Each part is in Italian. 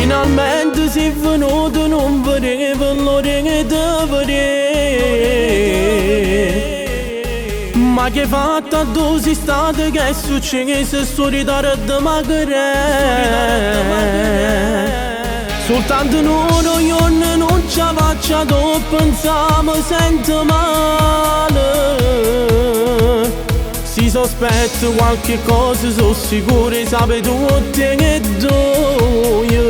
Finalmente sei venuto, non vedevo l'ora che ti vedere. Ma che hai fatto a dove sei stato, che è successo, sto ritardo di magare. Soltanto noi io non ci faccio dopo pensare, mi sento male. Si sospetta qualche cosa, sono sicuro, sape tutte che doio.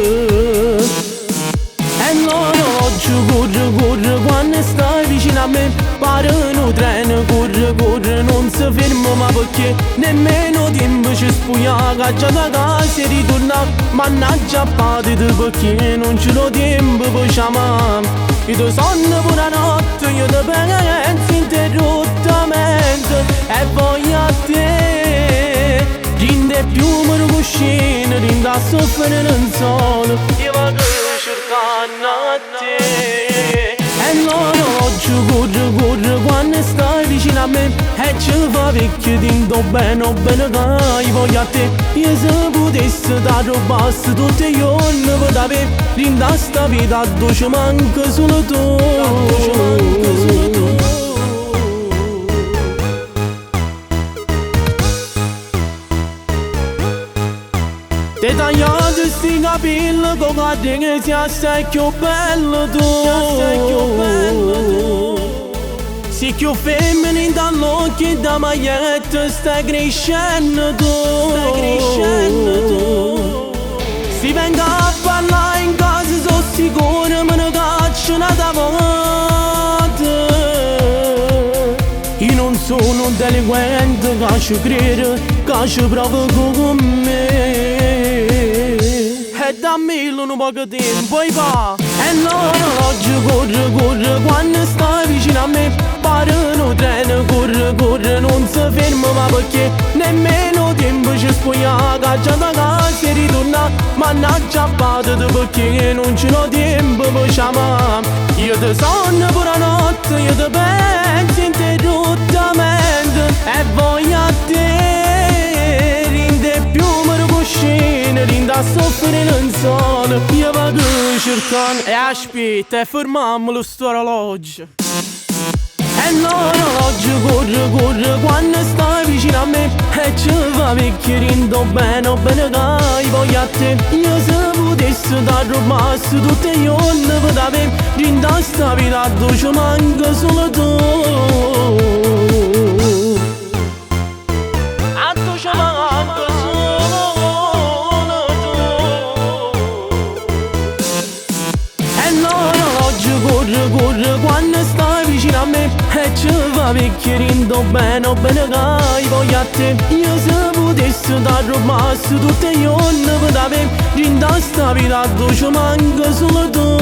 E l'orologio corre, quando stai vicino a me pare un treno, corre, non si ferma, ma perché nemmeno tempo ci spugna, caccia da casa e ritorna. Mannaggia patite perché non ce l'ho tempo per chiamare. Io ti sonno pure la notte, io ti penso interrottamente e voglio a te. Rinde più mi cuscino, rinde a soffrire non solo, io vado cercando a te. E l'orologio corre, quando stai vicino a me e ci fa vecchio, tinto bene che voglio a te. Io se potessi da rubasse tutti i giorni per avere, rinde a sta vita dove ci manca solo tu. Ti tagliate sti capelli con guardi che sia assai più bello tu. Si più femmini dall'occhio e da maglietta stai crescendo tu. Si venga a parlare in casa, sono sicuro me ne caccio una volta. Io non sono un delinquente che ci crede, che ci provoca con me. E dammi un po' di tempo e va. E l'orologio corre, quando stai vicino a me pare un treno, corre, non si ferma, ma perché nemmeno tempo ci spugna, caccia da casa e ritorna. Mannaggia patite perché non ce l'ho tempo per chiamare. Io ti sonno pure la notte, io ti penso interrottamente e voglio a te. Rinde più mi cuscino, rinde a soffrire non solo, io vado cercando. E aspetta, fermiamolo sto orologio. E l'orologio corre, quando stai vicino a me e ci fa vecchio, rindo bene che voglio a te. Io se potessi da rubasse tutti i giorni per avere, rinde a sta vita dove ci manca solo tu. A tu ci manca solo tu. E l'orologio corre, quando stai vicino a me e ci fa vecchio, rindo bene che voglio a te. Io se potessi da rubasse tutti i giorni per avere, rinde a sta vita dove ci manca solo tu.